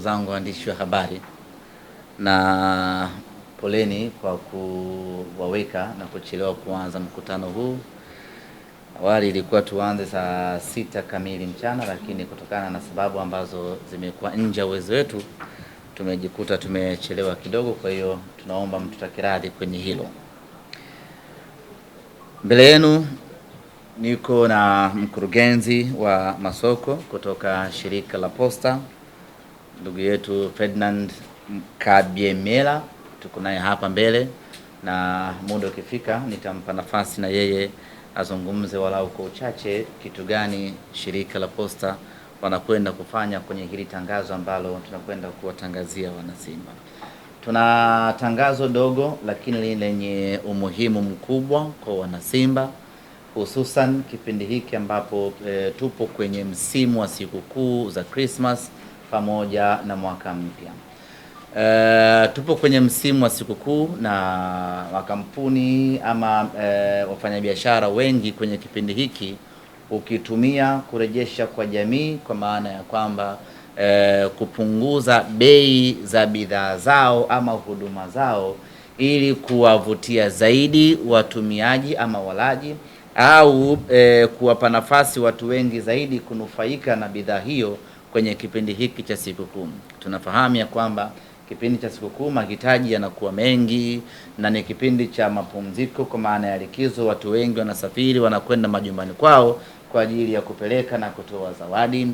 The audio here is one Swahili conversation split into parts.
zangu waandishi wa habari, na poleni kwa kuwaweka na kuchelewa kuanza mkutano huu. Awali ilikuwa tuanze saa 6 kamili mchana, lakini kutokana na sababu ambazo zimekuwa nje ya uwezo wetu tumejikuta tumechelewa kidogo. Kwa hiyo tunaomba mtutake radhi kwenye hilo. Mbele yenu niko na mkurugenzi wa masoko kutoka shirika la Posta, ndugu yetu Ferdinand Kabyemela. Tuko naye hapa mbele, na muda ukifika nitampa nafasi na yeye azungumze walau kwa uchache kitu gani shirika la Posta wanakwenda kufanya kwenye hili tangazo ambalo tunakwenda kuwatangazia wanasimba. Tuna tangazo dogo lakini lenye umuhimu mkubwa kwa wanasimba, hususan kipindi hiki ambapo tupo kwenye msimu wa sikukuu za Christmas pamoja na mwaka mpya. Tupo kwenye msimu wa sikukuu na makampuni ama wafanyabiashara wengi kwenye kipindi hiki ukitumia kurejesha kwa jamii, kwa maana ya kwamba kupunguza bei za bidhaa zao ama huduma zao ili kuwavutia zaidi watumiaji ama walaji, au kuwapa nafasi watu wengi zaidi kunufaika na bidhaa hiyo kwenye kipindi hiki cha sikukuu. Tunafahamu ya kwamba kipindi cha sikukuu mahitaji yanakuwa mengi na ni kipindi cha mapumziko, kwa maana ya likizo. Watu wengi wanasafiri, wanakwenda majumbani kwao kwa ajili ya kupeleka na kutoa zawadi.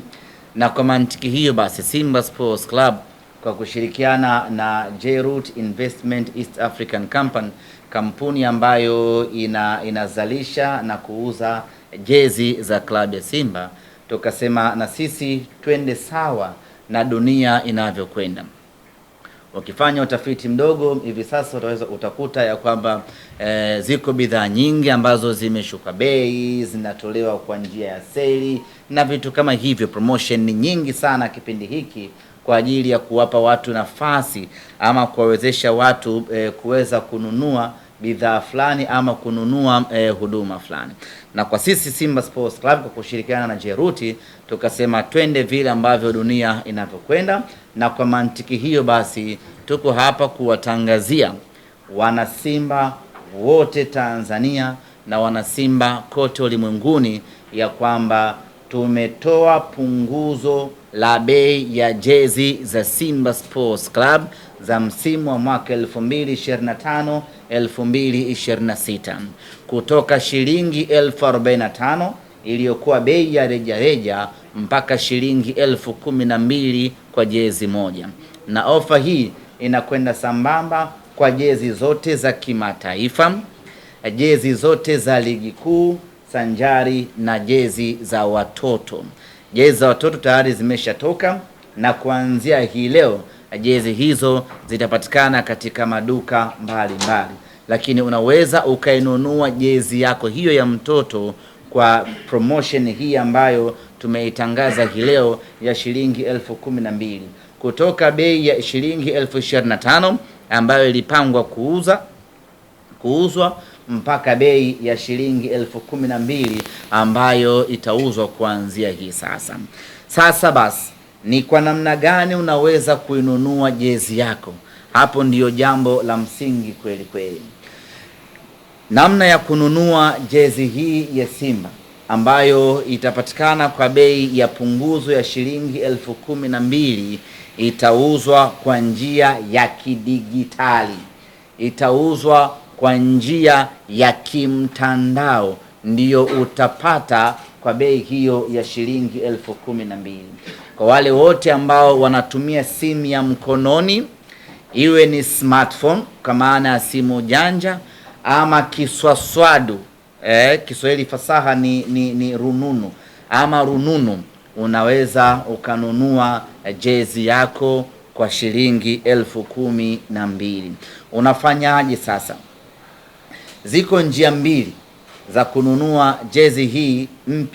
Na kwa mantiki hiyo basi, Simba Sports Club kwa kushirikiana na J-Root Investment East African Company, kampuni ambayo inazalisha na kuuza jezi za klabu ya Simba, tukasema na sisi twende sawa na dunia inavyokwenda. Ukifanya utafiti mdogo hivi sasa utakuta ya kwamba ziko bidhaa nyingi ambazo zimeshuka bei, zinatolewa kwa njia ya sale na vitu kama hivyo. Promotion ni nyingi sana kipindi hiki kwa ajili ya kuwapa watu nafasi ama kuwawezesha watu kuweza kununua bidhaa fulani ama kununua huduma fulani. Na kwa sisi Simba Sports Club kwa kushirikiana na J-Root tukasema twende vile ambavyo dunia inavyokwenda, na kwa mantiki hiyo basi tuko hapa kuwatangazia wanasimba wote Tanzania na wanasimba kote ulimwenguni ya kwamba tumetoa punguzo la bei ya jezi za Simba Sports Club za msimu wa mwaka 2025-2026 kutoka shilingi 1045 iliyokuwa bei ya rejareja mpaka shilingi 1012 kwa jezi moja. Na ofa hii inakwenda sambamba kwa jezi zote za kimataifa, jezi zote za ligi kuu sanjari na jezi za watoto. Jezi za watoto tayari zimeshatoka, na kuanzia hii leo jezi hizo zitapatikana katika maduka mbalimbali, lakini unaweza ukainunua jezi yako hiyo ya mtoto kwa promotion hii ambayo tumeitangaza hii leo ya shilingi 1012 kutoka bei ya shilingi 1025 ambayo ilipangwa kuuzwa mpaka bei ya shilingi 1012 ambayo itauzwa kuanzia hii sasa. Sasa basi, ni kwa namna gani unaweza kuinunua jezi yako? Hapo ndiyo jambo la msingi kweli kweli. Namna ya kununua jezi hii ya Simba ambayo itapatikana kwa bei ya punguzo ya shilingi 1012 itauzwa kwa njia ya kidigitali, itauzwa kwa njia ya kimtandao, ndiyo utapata kwa bei hiyo ya shilingi 1012. Kwa wale wote ambao wanatumia simu ya mkononi, iwe ni smartphone kwa maana ya simu janja ama kiswaswadu, Kiswahili fasaha ni rununu ama rununu, unaweza ukanunua jezi yako kwa shilingi 1012. Unafanyaje sasa? Ziko njia mbili za kununua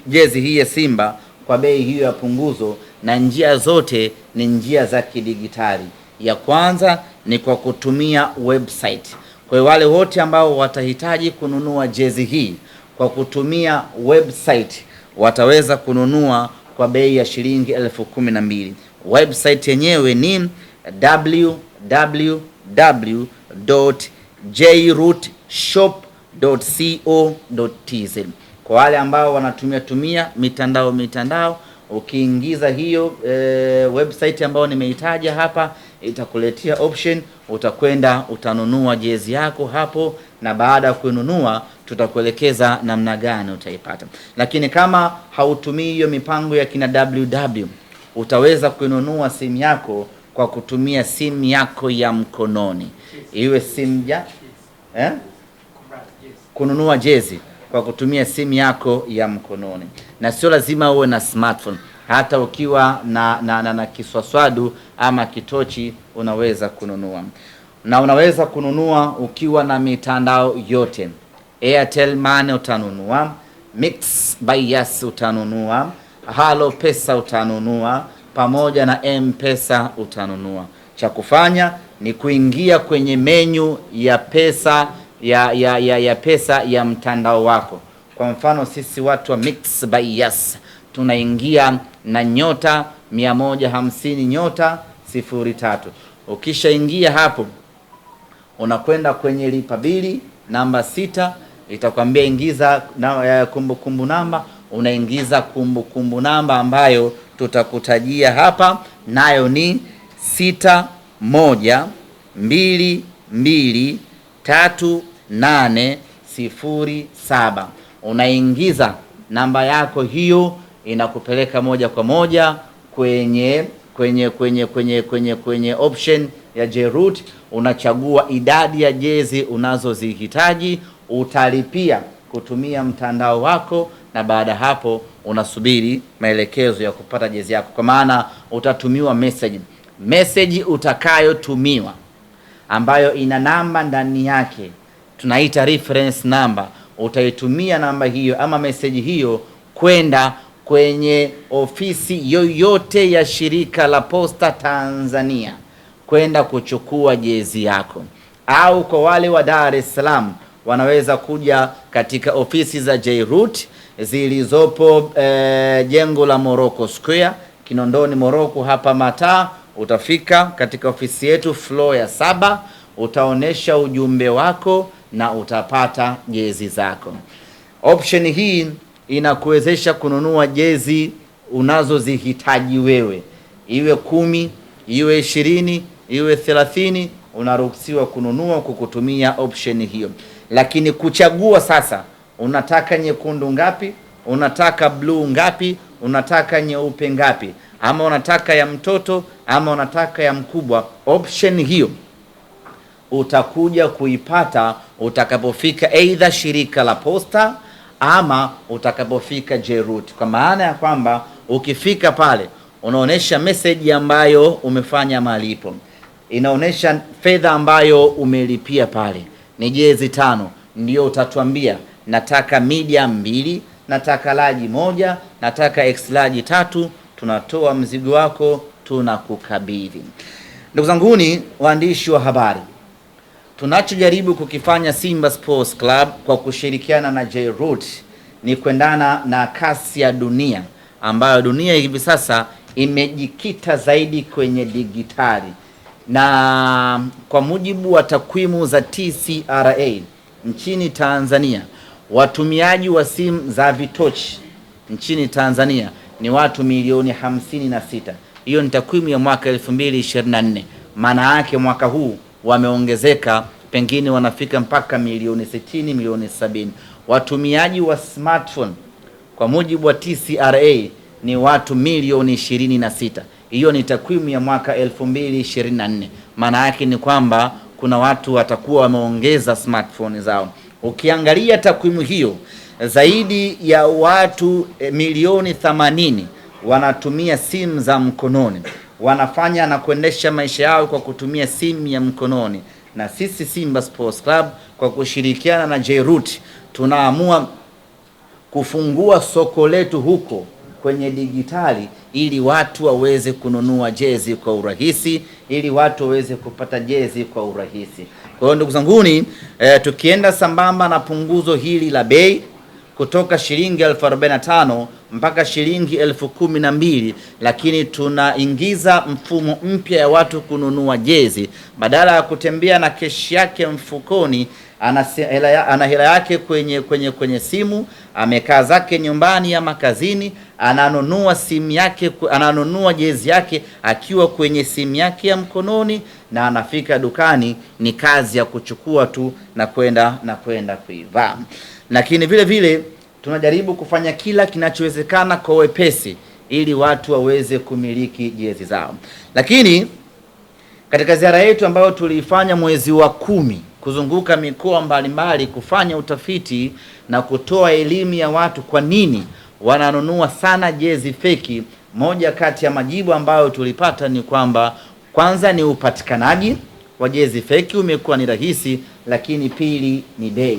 jezi hii ya Simba kwa bei hiyo ya punguzo, na njia zote ni njia za kidigitali. Ya kwanza ni kwa kutumia website. Kwa wale wote ambao watahitaji kununua jezi hii kwa kutumia website wataweza kununua kwa bei ya shilingi 1012. Website yenyewe ni www.jrootshop.co.tz. Kwa wale ambao wanatumia mitandao, ukiingiza hiyo website ambayo nimeitaja hapa, itakuletea option, utakwenda utanunua jezi yako hapo, na baada ya kununua tutakuelekeza namna gani utaipata. Lakini kama hautumii hiyo mipango ya kina WW, utaweza kununua simu yako kwa kutumia simu yako ya mkononi, iwe simu kununua jezi kwa kutumia simu yako ya mkononi, na sio lazima uwe na smartphone. Hata ukiwa na kiswaswadu ama kitochi unaweza kununua, na unaweza kununua ukiwa na mitandao yote. Airtel Money utanunua, Mix by Yas utanunua, Halo Pesa utanunua, pamoja na M-Pesa utanunua. Cha kufanya ni kuingia kwenye menu ya pesa ya pesa ya mtandao wako. Kwa mfano sisi watu wa Mix by Yas tunaingia na *150*03. Ukishaingia hapo, unakwenda kwenye lipa bili namba 6, itakwambia ingiza kumbukumbu namba. Unaingiza kumbukumbu namba ambayo tutakutajia hapa, nayo ni 61223807. Unaingiza namba yako hiyo, inakupeleka moja kwa moja kwenye option ya Jroot. Unachagua idadi ya jezi unazozihitaji, utalipia kutumia mtandao wako, na baada hapo unasubiri maelekezo ya kupata jezi yako. Kwa maana utatumiwa message utakayotumiwa ambayo ina namba ndani yake, tunaita reference number. Utaitumia namba hiyo ama message hiyo kwenda kwenye ofisi yoyote ya shirika la Posta Tanzania kwenda kuchukua jezi yako, au kwa wale wa Dar es Salaam wanaweza kuja katika ofisi za Jroot zilizopo jengo la Morocco Square, Kinondoni Morocco hapa Mataa. Utafika katika ofisi yetu floor ya 7, utaonesha ujumbe wako na utapata jezi zako. Option hii inakuwezesha kununua jezi unazozihitaji wewe, iwe 10, iwe 20, iwe 30, unaruhusiwa kununua kwa kutumia option hiyo. Lakini kuchagua sasa, unataka nyekundu ngapi, unataka blue ngapi, unataka nyeupe ngapi, ama unataka ya mtoto ama unataka ya mkubwa, option hiyo utakuja kuipata utakapofika either shirika la Posta ama utakapofika Jroot. Kwa maana ya kwamba ukifika pale unaonesha message ambayo umefanya malipo, inaonesha fedha ambayo umelipia pale ni jezi 5, ndio utatuambia nataka medium 2, nataka large 1, nataka X large 3. Tunatoa mzigo wako, tunakukabidhi. Ndugu zanguni waandishi wa habari, tunachojaribu kukifanya Simba Sports Club kwa kushirikiana na Jroot ni kuendana na kasi ya dunia, ambayo dunia hivi sasa imejikita zaidi kwenye digitali. Na kwa mujibu wa takwimu za TCRA nchini Tanzania, watumiaji wa simu za vitochi nchini Tanzania ni watu milioni 56. Hiyo ni takwimu ya mwaka 2024. Maana yake mwaka huu wameongezeka, pengine wanafika mpaka milioni 60, milioni 70. Watumiaji wa smartphone kwa mujibu wa TCRA ni watu milioni 26. Hiyo ni takwimu ya mwaka 2024. Maana yake ni kwamba kuna watu watakuwa wameongeza smartphone zao. Ukiangalia takwimu hiyo, zaidi ya watu milioni 80 wanatumia simu za mkononi, wanafanya na kuendesha maisha yao kwa kutumia simu ya mkononi. Na sisi Simba Sports Club kwa kushirikiana na Jroot tunaamua kufungua soko letu huko kwenye digitali, ili watu waweze kununua jezi kwa urahisi, ili watu waweze kupata jezi kwa urahisi. Kwa hiyo ndugu zanguni, tukienda sambamba na punguzo hili la bei kutoka shilingi 1045 mpaka shilingi 12,000, lakini tunaingiza mfumo mpya ya watu kununua jezi. Badala ya kutembea na keshi yake mfukoni, ana hela yake kwenye simu, amekaa zake nyumbani ama kazini, ananunua simu yake, ananunua jezi yake akiwa kwenye simu yake ya mkononi, na anafika dukani, ni kazi ya kuchukua tu na kwenda kuivaa. Lakini vile vile tunajaribu kufanya kila kinachowezekana kwa wepesi ili watu waweze kumiliki jezi zao. Lakini katika ziara yetu ambayo tuliifanya mwezi wa 10 kuzunguka mikoa mbalimbali kufanya utafiti na kutoa elimu ya watu kwa nini wananunua sana jezi feki, moja kati ya majibu ambayo tulipata ni kwamba kwanza ni upatikanaji wa jezi feki umekuwa ni rahisi, lakini pili ni bei.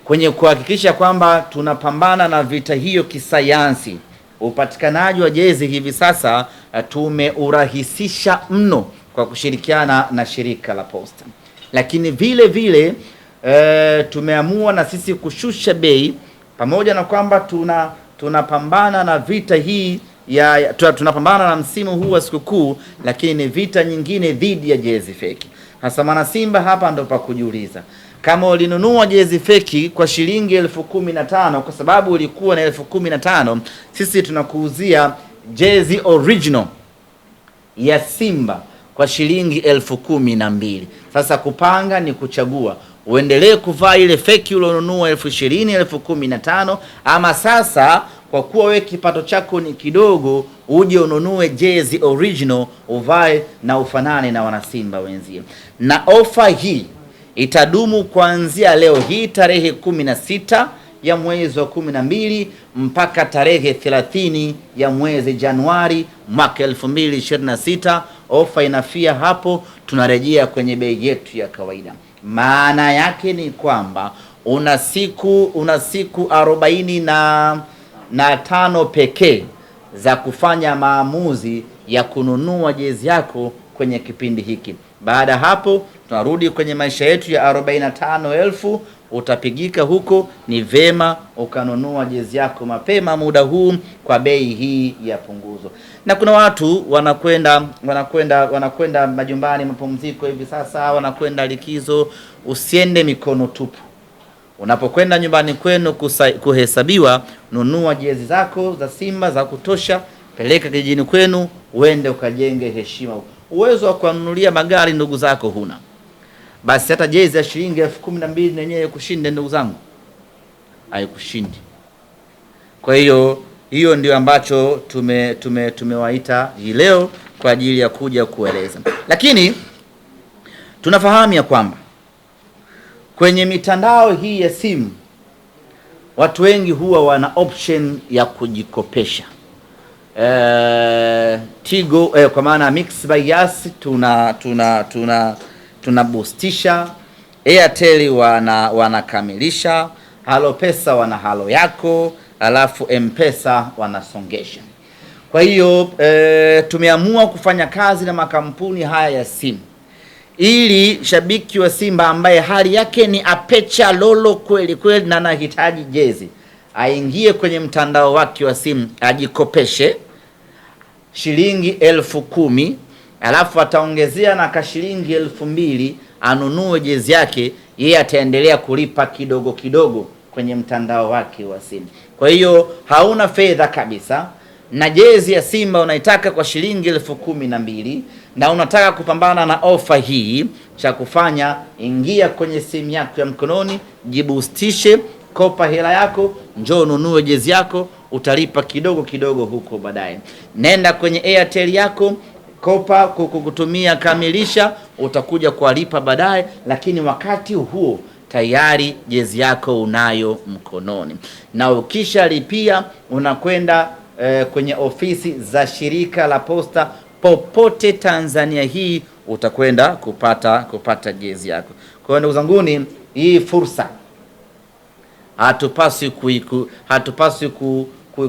Kwenye kuhakikisha kwamba tunapambana na vita hiyo kisayansi, upatikanaji wa jezi hivi sasa tumeurahisisha mno kwa kushirikiana na shirika la Posta. Lakini vile vile tumeamua na sisi kushusha bei, pamoja na kwamba tunapambana na vita hii tunapambana na msimu huu wa sikukuu, lakini ni vita nyingine dhidi ya jezi feki. Hasa mwana Simba, hapa ndo pa kujiuliza, kama ulinunua jezi feki kwa shilingi 15,000 kwa sababu ulikuwa na 15,000, sisi tunakuuzia jezi original ya Simba kwa shilingi 12,000. Sasa kupanga ni kuchagua, uendelee kuvaa ile feki ulionunua 20,000, 15,000, ama sasa kwa kuwa wewe kipato chako ni kidogo, uje ununue jezi original uvae na ufanane na wanasimba wenzie. Na ofa hii itadumu kuanzia leo hii tarehe 16 ya mwezi wa 12 mpaka tarehe 30 ya mwezi Januari mwaka 2026. Ofa inafia hapo, tunarejea kwenye bei yetu ya kawaida. Maana yake ni kwamba una siku 45 pekee za kufanya maamuzi ya kununua jezi yako kwenye kipindi hiki. Baada hapo tunarudi kwenye maisha yetu ya 45,000. Utapigika huko, ni vema ukanunua jezi yako mapema muda huu kwa bei hii ya punguzo. Na kuna watu wanakwenda majumbani mapumziko hivi sasa, wanakwenda likizo. Usiende mikono tupu. Unapokwenda nyumbani kwenu kuhesabiwa, nunua jezi zako za Simba za kutosha, peleka kijijini kwenu, uende ukajenge heshima. Uwezo wa kununulia magari ndugu zako huna, basi hata jezi ya shilingi 12,000 yenyewe kushinde ndugu zangu, haikushindi. Kwa hiyo ndio ambacho tumewaita hii leo kwa ajili ya kuja kueleza. Lakini tunafahamu ya kwamba kwenye mitandao hii ya simu watu wengi huwa wana option ya kujikopesha. Tigo kwa maana Mix by Yas tuna boostisha, Airtel wanakamilisha, Halo Pesa wana halo yako, alafu M-Pesa wanasongesha. Kwa hiyo tumeamua kufanya kazi na makampuni haya ya simu ili shabiki wa Simba ambaye hali yake ni apecha lolo kweli kweli na anahitaji jezi, aingie kwenye mtandao wake wa simu, ajikopeshe shilingi 10,000, alafu ataongezea na kashilingi 2,000, anunue jezi yake. Yeye ataendelea kulipa kidogo kidogo kwenye mtandao wake wa simu. Kwa hiyo hauna fedha kabisa, na jezi ya Simba unaitaka kwa shilingi 12,000 na unataka kupambana na ofa hii, cha kufanya ingia kwenye simu yako ya mkononi, jibustishe, kopa hela yako, njoo nunue jezi yako, utalipa kidogo kidogo huko baadaye. Nenda kwenye Airtel yako, kopa kukutumia kamilisha, utakuja kulipa baadaye, lakini wakati huo tayari jezi yako unayo mkononi. Na ukisha lipia unakwenda kwenye ofisi za shirika la Posta popote Tanzania hii, utakwenda kupata jezi yako. Kwa hiyo ndugu zanguni, hii fursa hatupaswi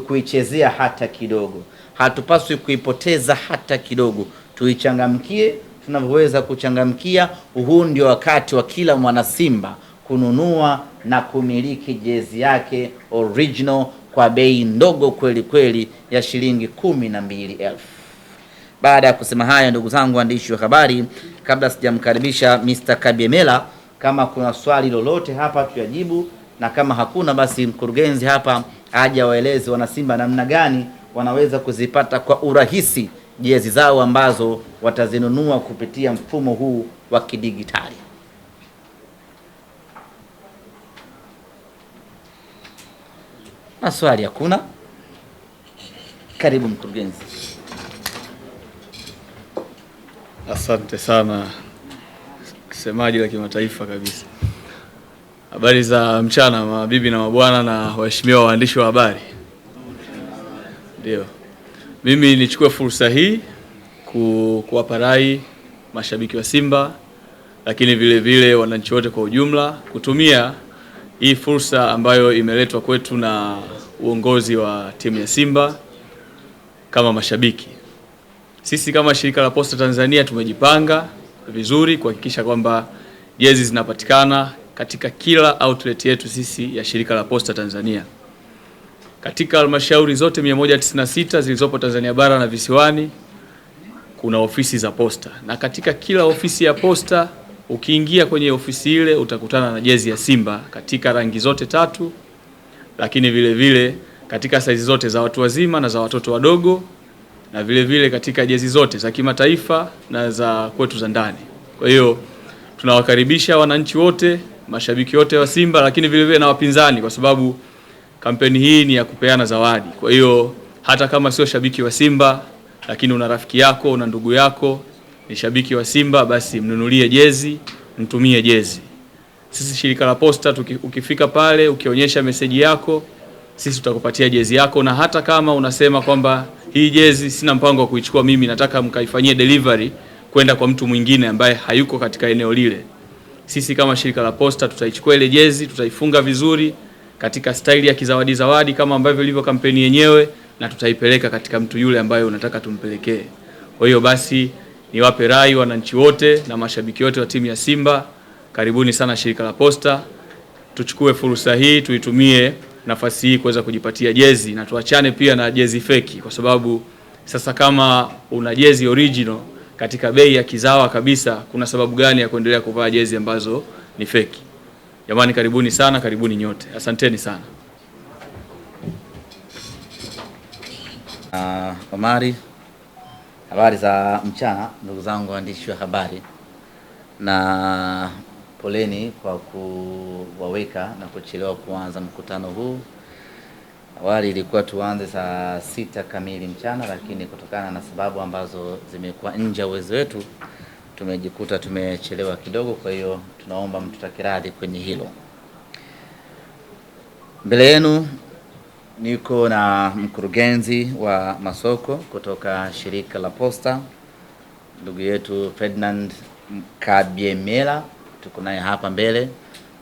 kuichezea hata kidogo, hatupaswi kuipoteza hata kidogo. Tuichangamkie tunavyoweza kuchangamkia. Huu ndio wakati wa kila mwana Simba kununua na kumiliki jezi yake original kwa bei ndogo kweli kweli ya shilingi 12,000. Baada ya kusema haya, ndugu zangu waandishi wa habari, kabla sijamkaribisha Mr. Kabyemela, kama kuna swali lolote hapa tuyajibu, na kama hakuna basi mkurugenzi hapa aje waeleze wanasimba namna gani wanaweza kuzipata kwa urahisi jezi zao ambazo watazinunua kupitia mfumo huu wa kidigitali. Maswali hakuna? Karibu mkurugenzi. Asante sana, semaji la kimataifa kabisa. Habari za mchana mabibi na mabwana na waheshimiwa waandishi wa habari. Ndio, mimi nichukue fursa hii kuwapa rai mashabiki wa Simba, lakini vile vile wananchi wote kwa ujumla, kutumia hii fursa ambayo imeletwa kwetu na uongozi wa timu ya Simba kama mashabiki. Sisi kama shirika la Posta Tanzania tumejipanga vizuri kuhakikisha kwamba jezi zinapatikana katika kila outlet yetu sisi ya shirika la Posta Tanzania. Katika halmashauri zote 196 zilizopo Tanzania bara na visiwani kuna ofisi za posta, na katika kila ofisi ya posta ukiingia kwenye ofisi ile utakutana na jezi ya Simba katika rangi zote tatu, lakini vile vile katika saizi zote za watu wazima na za watoto wadogo, na vile vile katika jezi zote za kimataifa na za kwetu za ndani. Kwa hiyo tunawakaribisha wananchi wote, mashabiki wote wa Simba, lakini vile vile na wapinzani, kwa sababu kampeni hii ni ya kupeana zawadi. Kwa hiyo hata kama sio shabiki wa Simba, lakini una rafiki yako, una ndugu yako ni shabiki wa Simba, basi mnunulie jezi, mtumie jezi. Sisi shirika la Posta ukifika pale ukionyesha meseji yako, sisi tutakupatia jezi yako, na hata kama unasema kwamba hii jezi sina mpango wa kuichukua mimi, nataka mkaifanyie delivery kwenda kwa mtu mwingine ambaye hayuko katika eneo lile, sisi kama shirika la Posta tutaichukua ile jezi, tutaifunga vizuri katika staili ya kizawadi kama ambavyo ilivyo kampeni yenyewe, na tutaipeleka katika mtu yule ambaye unataka tumpelekee. Kwa hiyo basi niwape rai wananchi wote na mashabiki wote wa timu ya Simba, karibuni sana shirika la Posta. Tuchukue fursa hii, tuitumie nafasi hii kuweza kujipatia jezi, na tuachane pia na jezi feki, kwa sababu sasa kama una jezi original katika bei ya kizawa kabisa, kuna sababu gani ya kuendelea kuvaa jezi ambazo ni feki? Jamani, karibuni sana, karibuni nyote. Asanteni sana. Omari, habari za mchana ndugu zangu waandishi wa habari, na poleni kwa kuwaweka na kuchelewa kuanza mkutano huu. Awali ilikuwa tuanze saa 6 kamili mchana, lakini kutokana na sababu ambazo zimekuwa nje ya uwezo wetu tumejikuta tumechelewa kidogo. Kwa hiyo tunaomba mtutakiradhi kwenye hilo. Mbele yenu niko na mkurugenzi wa masoko kutoka shirika la Posta, ndugu yetu Ferdinand Kabyemela. Tuko naye hapa mbele,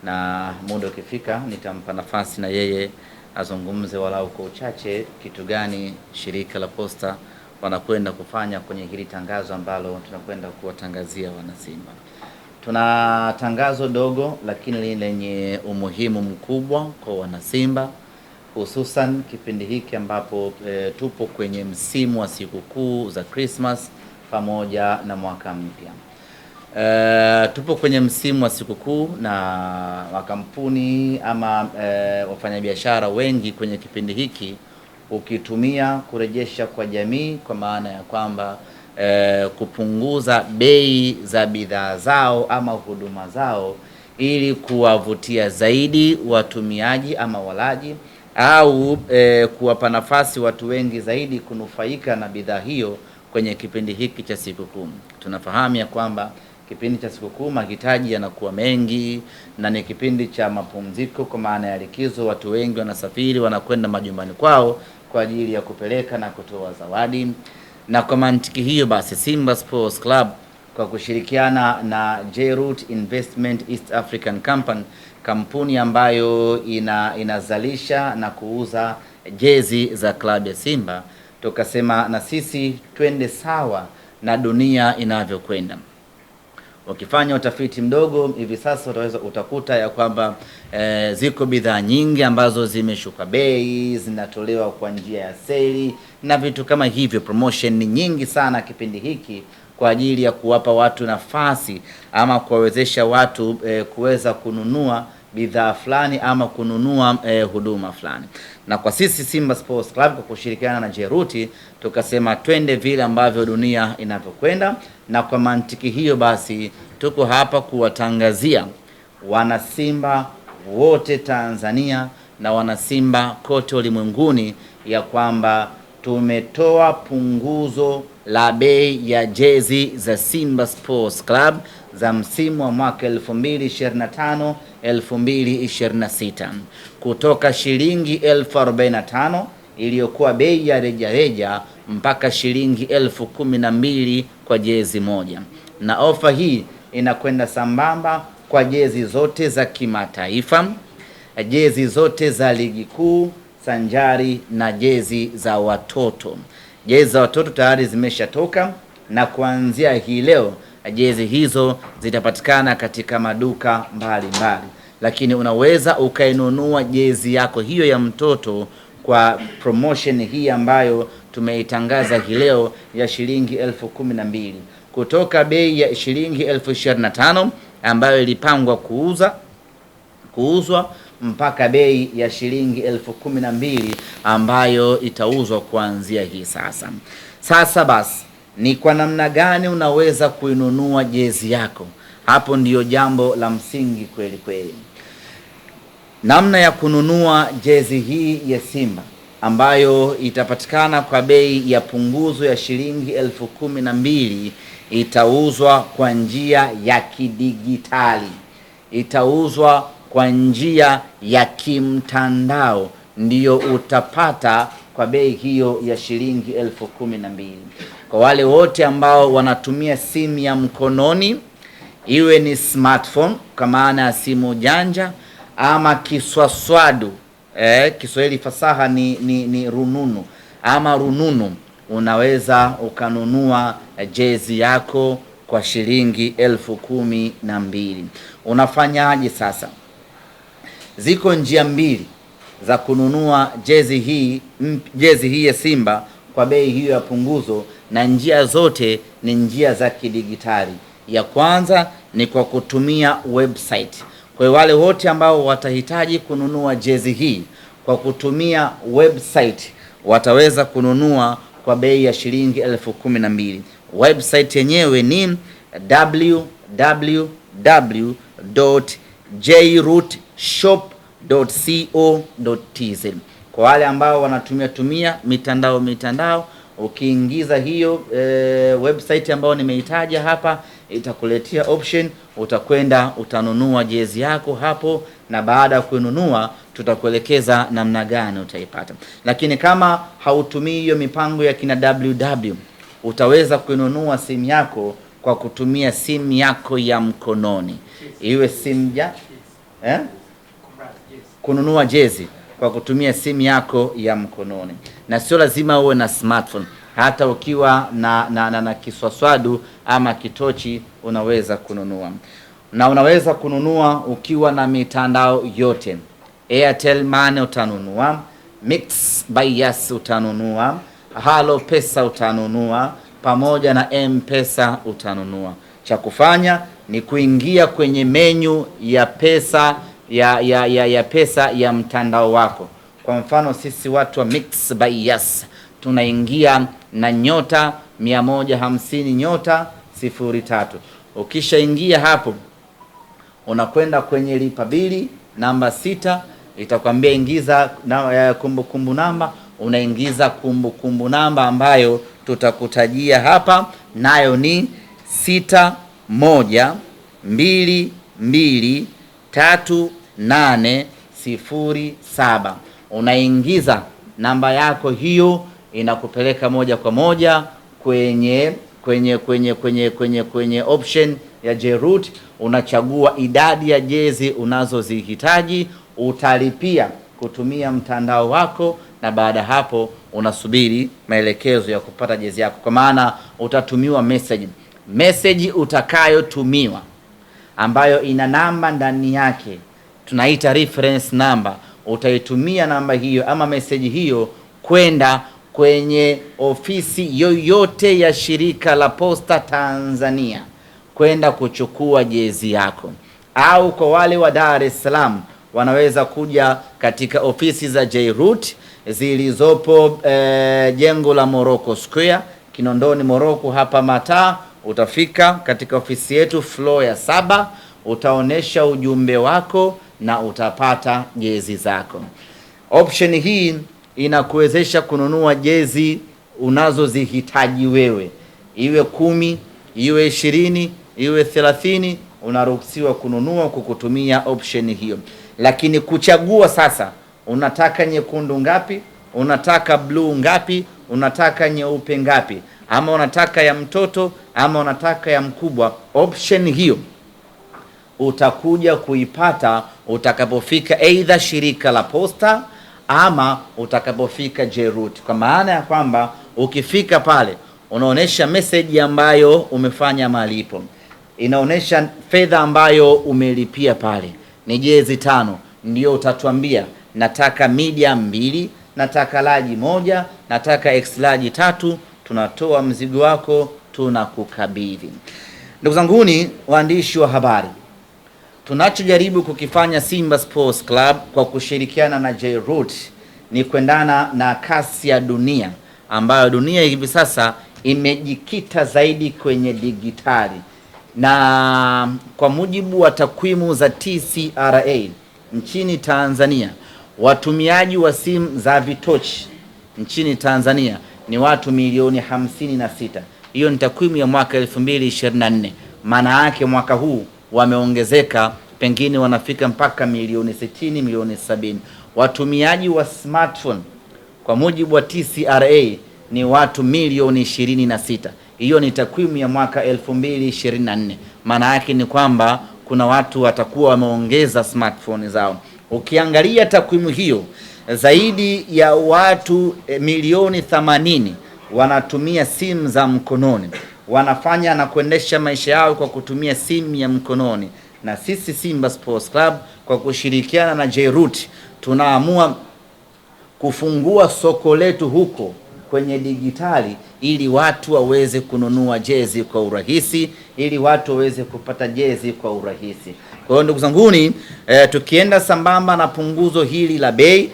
na muda ukifika nitampa nafasi na yeye azungumze walau kwa uchache kitu gani shirika la Posta wanakwenda kufanya kwenye hili tangazo ambalo tunakwenda kuwatangazia wanasimba. Tuna tangazo dogo lakini lenye umuhimu mkubwa kwa wanasimba, hususan kipindi hiki ambapo tupo kwenye msimu wa sikukuu za Christmas pamoja na mwaka mpya. Tupo kwenye msimu wa sikukuu, na makampuni ama wafanyabiashara wengi kwenye kipindi hiki ukitumia kurejesha kwa jamii, kwa maana ya kwamba kupunguza bei za bidhaa zao ama huduma zao ili kuwavutia zaidi watumiaji ama walaji, au kuwapa nafasi watu wengi zaidi kunufaika na bidhaa hiyo kwenye kipindi hiki cha sikukuu. Tunafahamu ya kwamba kipindi cha sikukuu mahitaji yanakuwa mengi, na ni kipindi cha mapumziko kwa maana ya likizo. Watu wengi wanasafiri, wanakwenda majumbani kwao kwa ajili ya kupeleka na kutoa zawadi. Na kwa mantiki hiyo basi, Simba Sports Club kwa kushirikiana na J-Root Investment East African Company, kampuni ambayo inazalisha na kuuza jezi za klabu ya Simba, tukasema na sisi twende sawa na dunia inavyokwenda. Ukifanya utafiti mdogo hivi sasa utakuta ya kwamba ziko bidhaa nyingi ambazo zimeshuka bei, zinatolewa kwa njia ya seli na vitu kama hivyo. Promotion ni nyingi sana kipindi hiki kwa ajili ya kuwapa watu nafasi ama kuwawezesha watu kuweza kununua bidhaa fulani ama kununua huduma fulani. Na kwa sisi Simba Sports Club kwa kushirikiana na Jeruti tukasema twende vile ambavyo dunia inavyokwenda, na kwa mantiki hiyo basi tuko hapa kuwatangazia wanasimba wote Tanzania na wanasimba kote ulimwenguni ya kwamba tumetoa punguzo la bei ya jezi za Simba Sports Club za msimu wa mwaka 2025 2026 kutoka shilingi 1045 iliyokuwa bei ya rejareja mpaka shilingi 1012 kwa jezi moja. Na ofa hii inakwenda sambamba kwa jezi zote za kimataifa, jezi zote za ligi kuu sanjari na jezi za watoto. Jezi za watoto tayari zimeshatoka, na kuanzia hii leo jezi hizo zitapatikana katika maduka mbalimbali, lakini unaweza ukainunua jezi yako hiyo ya mtoto kwa promotion hii ambayo tumeitangaza hii leo ya shilingi 1012 kutoka bei ya shilingi 1025 ambayo ilipangwa kuuzwa mpaka bei ya shilingi 1012 ambayo itauzwa kuanzia hii sasa. Sasa basi ni kwa namna gani unaweza kuinunua jezi yako? Hapo ndiyo jambo la msingi kweli kweli. Namna ya kununua jezi hii ya Simba ambayo itapatikana kwa bei ya punguzo ya shilingi 1012 itauzwa kwa njia ya kidigitali, itauzwa kwa njia ya kimtandao, ndiyo utapata kwa bei hiyo ya shilingi 1012. Kwa wale wote ambao wanatumia simu ya mkononi, iwe ni smartphone kwa maana ya simu janja ama kiswaswadu, Kiswahili fasaha ni rununu ama rununu, unaweza ukanunua jezi yako kwa shilingi 1012. Unafanyaje sasa? Ziko njia mbili za kununua jezi hii ya Simba kwa bei hiyo ya punguzo, na njia zote ni njia za kidigitali. Ya kwanza ni kwa kutumia website. Kwa wale wote ambao watahitaji kununua jezi hii kwa kutumia website wataweza kununua kwa bei ya shilingi 1012. Website yenyewe ni www.jrootshop.co.tz. Kwa wale ambao wanatumia mitandao, ukiingiza hiyo website ambayo nimeitaja hapa, itakuletea option, utakwenda utanunua jezi yako hapo, na baada ya kununua tutakuelekeza namna gani utaipata. Lakini kama hautumii hiyo mipango ya kina www, utaweza kununua simu yako kwa kutumia simu yako ya mkononi, iwe simu kununua jezi kwa kutumia simu yako ya mkononi, na sio lazima uwe na smartphone. Hata ukiwa na kiswaswadu ama kitochi unaweza kununua, na unaweza kununua ukiwa na mitandao yote. Airtel Money utanunua, Mix by Yas utanunua, Halo Pesa utanunua, pamoja na M-Pesa utanunua. Cha kufanya ni kuingia kwenye menu ya pesa ya pesa ya mtandao wako. Kwa mfano sisi watu wa Mix by Yas tunaingia na *150*03. Ukishaingia hapo unakwenda kwenye lipa bili namba 6, itakwambia ingiza kumbukumbu namba. Unaingiza kumbukumbu namba ambayo tutakutajia hapa, nayo ni 61223807. Unaingiza namba yako hiyo, inakupeleka moja kwa moja kwenye option ya Jeroot. Unachagua idadi ya jezi unazozihitaji, utalipia kutumia mtandao wako, na baada hapo unasubiri maelekezo ya kupata jezi yako, kwa maana utatumiwa message message utakayotumiwa ambayo ina namba ndani yake, tunaita reference number, utaitumia namba hiyo ama message hiyo kwenda kwenye ofisi yoyote ya shirika la Posta Tanzania kwenda kuchukua jezi yako, au kwa wale wa Dar es Salaam wanaweza kuja katika ofisi za J-Root zilizopo jengo la Morocco Square Kinondoni Morocco hapa Mataa. Utafika katika ofisi yetu floor ya 7, utaonesha ujumbe wako na utapata jezi zako. Option hii inakuwezesha kununua jezi unazozihitaji wewe, iwe 10, iwe 20, iwe 30, unaruhusiwa kununua kukutumia option hiyo. Lakini kuchagua sasa, unataka nyekundu ngapi, unataka blue ngapi, unataka nyeupe ngapi, ama unataka ya mtoto ama unataka ya mkubwa, option hiyo utakuja kuipata utakapofika either shirika la Posta ama utakapofika J-Root. Kwa maana ya kwamba ukifika pale unaonesha message ambayo umefanya malipo, inaonesha fedha ambayo umelipia pale ni jezi 5, ndio utatuambia nataka medium 2, nataka large 1, nataka X large 3. Tunatoa mzigo wako, tunakukabidhi. Ndugu zanguni waandishi wa habari, tunachojaribu kukifanya Simba Sports Club kwa kushirikiana na J-Root ni kuendana na kasi ya dunia, ambayo dunia hivi sasa imejikita zaidi kwenye digitali. Na kwa mujibu wa takwimu za TCRA nchini Tanzania, watumiaji wa simu za vitochi nchini Tanzania ni watu milioni 56. Hiyo ni takwimu ya mwaka 2024. Maana yake mwaka huu wameongezeka, pengine wanafika mpaka milioni 60, milioni 70. Watumiaji wa smartphone kwa mujibu wa TCRA ni watu milioni 26. Hiyo ni takwimu ya mwaka 2024. Maana yake ni kwamba kuna watu watakuwa wameongeza smartphone zao. Ukiangalia takwimu hiyo, zaidi ya watu milioni 80 wanatumia simu za mkononi, wanafanya na kuendesha maisha yao kwa kutumia simu ya mkononi. Na sisi Simba Sports Club kwa kushirikiana na J-Root tunaamua kufungua soko letu huko kwenye digitali, ili watu waweze kununua jezi kwa urahisi, ili watu waweze kupata jezi kwa urahisi. Kwa hiyo ndugu zanguni, tukienda sambamba na punguzo hili la bei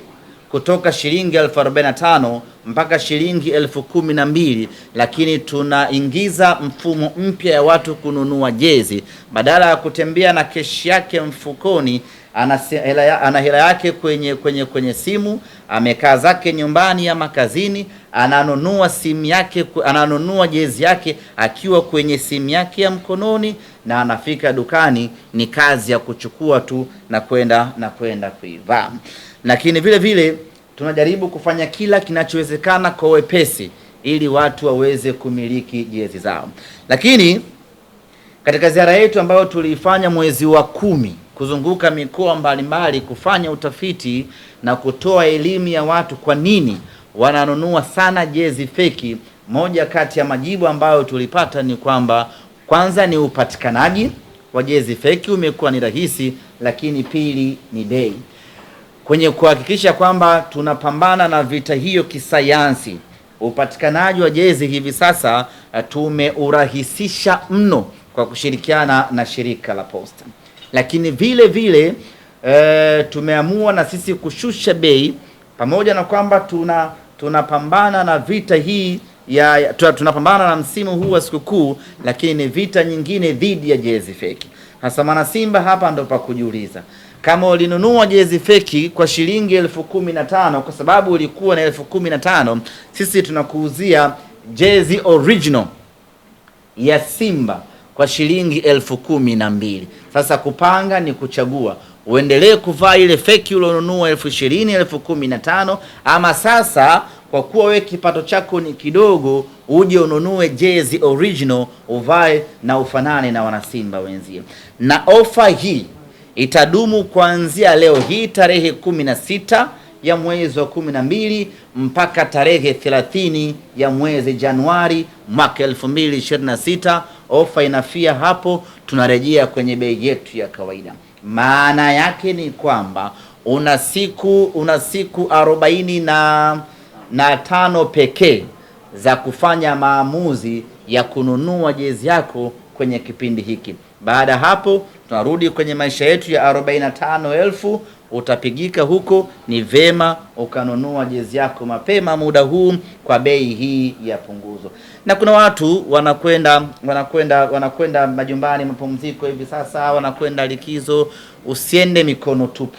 kutoka shilingi 45 mpaka shilingi 12,000, lakini tunaingiza mfumo mpya ya watu kununua jezi. Badala ya kutembea na keshi yake mfukoni, ana hela yake kwenye simu, amekaa zake nyumbani ama kazini, ananunua simu yake, ananunua jezi yake akiwa kwenye simu yake ya mkononi, na anafika dukani, ni kazi ya kuchukua tu na kwenda kuivaa. Lakini vile vile tunajaribu kufanya kila kinachowezekana kwa wepesi ili watu waweze kumiliki jezi zao. Lakini katika ziara yetu ambayo tuliifanya mwezi wa 10 kuzunguka mikoa mbalimbali kufanya utafiti na kutoa elimu ya watu kwa nini wananunua sana jezi feki, moja kati ya majibu ambayo tulipata ni kwamba kwanza ni upatikanaji wa jezi feki umekuwa ni rahisi, lakini pili ni bei. Kwenye kuhakikisha kwamba tunapambana na vita hiyo kisayansi, upatikanaji wa jezi hivi sasa tumeurahisisha mno kwa kushirikiana na shirika la Posta. Lakini vile vile tumeamua na sisi kushusha bei, pamoja na kwamba tunapambana na vita hii tunapambana na msimu huu wa sikukuu, lakini ni vita nyingine dhidi ya jezi feki. Hasa maana Simba hapa ndo pa kujiuliza, kama ulinunua jezi feki kwa shilingi 15,000 kwa sababu ulikuwa na 15,000, sisi tunakuuzia jezi original ya Simba kwa shilingi 12,000. Sasa kupanga ni kuchagua, uendelee kuvaa ile feki ulionunua 20,000, 15,000, ama sasa kwa kuwa wewe kipato chako ni kidogo, uje ununue jezi original uvae na ufanane na wanasimba wenzio. Na ofa hii itadumu kuanzia leo hii tarehe 16 ya mwezi wa 12 mpaka tarehe 30 ya mwezi Januari mwaka 2026. ofa inafia hapo, tunarejea kwenye bei yetu ya kawaida. Maana yake ni kwamba una siku 45 pekee za kufanya maamuzi ya kununua jezi yako kwenye kipindi hiki. Baada hapo tunarudi kwenye maisha yetu ya 45,000. Utapigika huko, ni vema ukanunua jezi yako mapema muda huu kwa bei hii ya punguzo. Na kuna watu wanakwenda majumbani mapumziko hivi sasa, wanakwenda likizo. Usiende mikono tupu.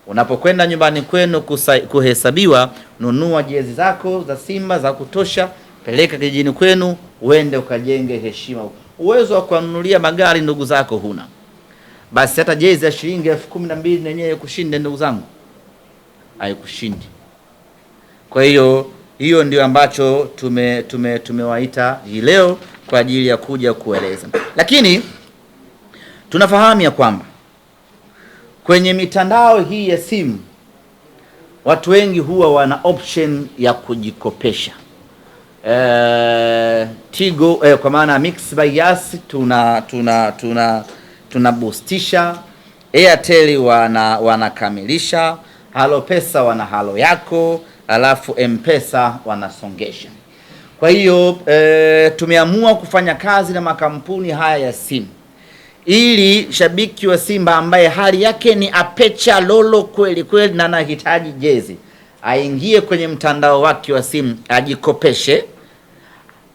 Unapokwenda nyumbani kwenu kuhesabiwa, nunua jezi zako za Simba za kutosha, peleka kijijini kwenu, uende ukajenge heshima. Uwezo wa kununulia magari ndugu zako huna, basi hata jezi ya shilingi 12,000 yenyewe kushinde ndugu zangu, haikushindi. Kwa hiyo ndio ambacho tumewaita hii leo kwa ajili ya kuja kueleza. Lakini tunafahamu ya kwamba kwenye mitandao hii ya simu watu wengi huwa wana option ya kujikopesha. Tigo kwa maana Mix by Yas tuna boostisha, Airtel wanakamilisha, Halo Pesa wana halo yako, alafu M-Pesa wanasongesha. Kwa hiyo tumeamua kufanya kazi na makampuni haya ya simu ili shabiki wa Simba ambaye hali yake ni apecha lolo kweli kweli na anahitaji jezi, aingie kwenye mtandao wake wa simu, ajikopeshe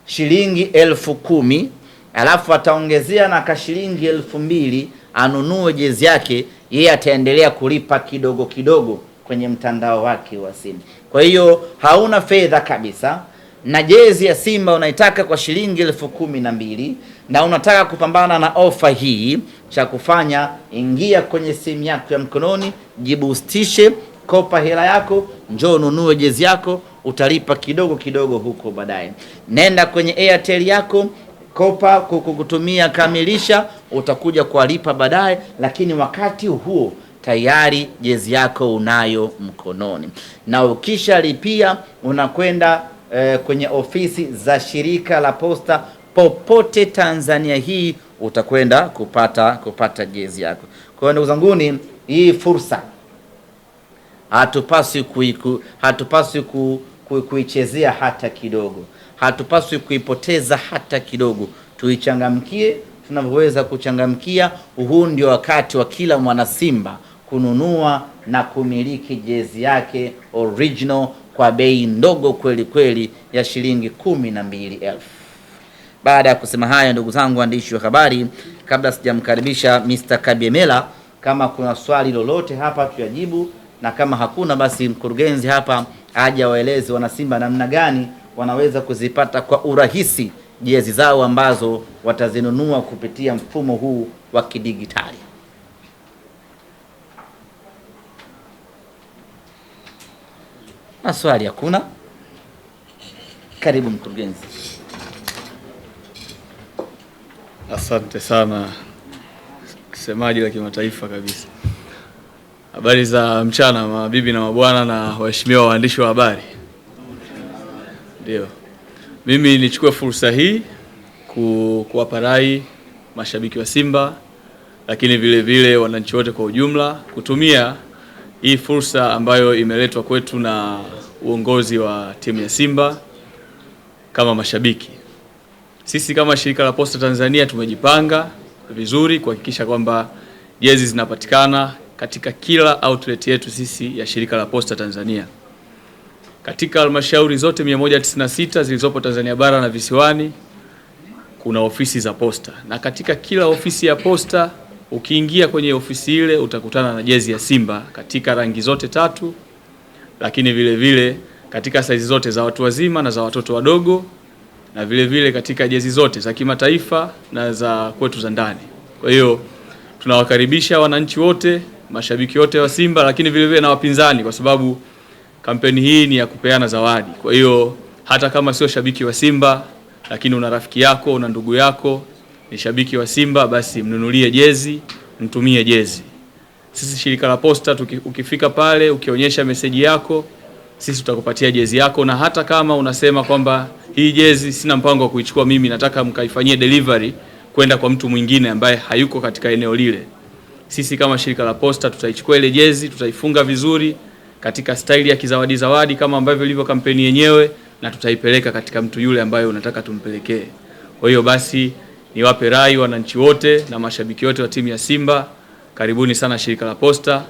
shilingi 10,000, alafu ataongezea na kashilingi 2,000, anunue jezi yake. Yeye ataendelea kulipa kidogo kidogo kwenye mtandao wake wa simu. Kwa hiyo hauna fedha kabisa, na jezi ya Simba unaitaka kwa shilingi 12,000 na unataka kupambana na ofa hii, cha kufanya ingia kwenye simu yako ya mkononi, jibustishe, kopa hela yako, njoo nunue jezi yako, utalipa kidogo kidogo huko baadaye. Nenda kwenye Airtel yako, kopa kukutumia kamilisha, utakuja kulipa baadaye, lakini wakati huo tayari jezi yako unayo mkononi. Na ukisha lipia unakwenda kwenye ofisi za shirika la posta popote Tanzania hii, utakwenda kupata jezi yako. Kwa hiyo ndugu zanguni, hii fursa hatupaswi kuichezea hata kidogo, hatupaswi kuipoteza hata kidogo. Tuichangamkie tunavyoweza kuchangamkia. Huu ndio wakati wa kila mwana Simba kununua na kumiliki jezi yake original kwa bei ndogo kweli kweli ya shilingi 12,000. Baada ya kusema haya, ndugu zangu waandishi wa habari, kabla sijamkaribisha Mr. Kabyemela, kama kuna swali lolote hapa tuyajibu, na kama hakuna basi mkurugenzi hapa aje waeleze wana Simba namna gani wanaweza kuzipata kwa urahisi jezi zao ambazo watazinunua kupitia mfumo huu wa kidigitali. Maswali hakuna? Karibu mkurugenzi. Asante sana, semaji la kimataifa kabisa. Habari za mchana mabibi na mabwana na waheshimiwa waandishi wa habari. Ndio, mimi nichukue fursa hii kuwapa rai mashabiki wa Simba, lakini vile vile wananchi wote kwa ujumla, kutumia hii fursa ambayo imeletwa kwetu na uongozi wa timu ya Simba. Kama mashabiki, sisi kama shirika la Posta Tanzania tumejipanga vizuri kuhakikisha kwamba jezi zinapatikana katika kila outlet yetu sisi ya shirika la Posta Tanzania. Katika halmashauri zote 196 zilizopo Tanzania bara na visiwani kuna ofisi za posta, na katika kila ofisi ya posta ukiingia kwenye ofisi ile utakutana na jezi ya Simba katika rangi zote 3, lakini vile vile katika saizi zote za watu wazima na za watoto wadogo, na vile vile katika jezi zote za kimataifa na za kwetu za ndani. Kwa hiyo tunawakaribisha wananchi wote, mashabiki wote wa Simba, lakini vile vile na wapinzani, kwa sababu kampeni hii ni ya kupeana zawadi. Kwa hiyo hata kama sio shabiki wa Simba, lakini una rafiki yako, una ndugu yako ni shabiki wa Simba, basi mnunulie jezi, mtumie jezi. Sisi shirika la Posta ukifika pale ukionyesha meseji yako, sisi tutakupatia jezi yako, na hata kama unasema kwamba hii jezi sina mpango wa kuichukua mimi, nataka mkaifanyie delivery kwenda kwa mtu mwingine ambaye hayuko katika eneo lile, sisi kama shirika la Posta tutaichukua ile jezi, tutaifunga vizuri katika staili ya kizawadi zawadi kama ambavyo ilivyo kampeni yenyewe, na tutaipeleka katika mtu yule ambaye unataka tumpelekee. Kwa hiyo basi niwape rai wananchi wote na mashabiki wote wa timu ya Simba, karibuni sana shirika la Posta.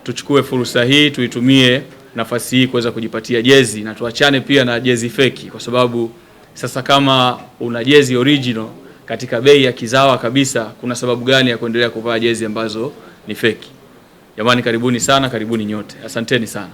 Tuchukue fursa hii, tuitumie nafasi hii kuweza kujipatia jezi, na tuachane pia na jezi feki, kwa sababu sasa kama una jezi original katika bei ya kizawa kabisa, kuna sababu gani ya kuendelea kuvaa jezi ambazo ni feki? Jamani, karibuni sana, karibuni nyote. Asanteni sana.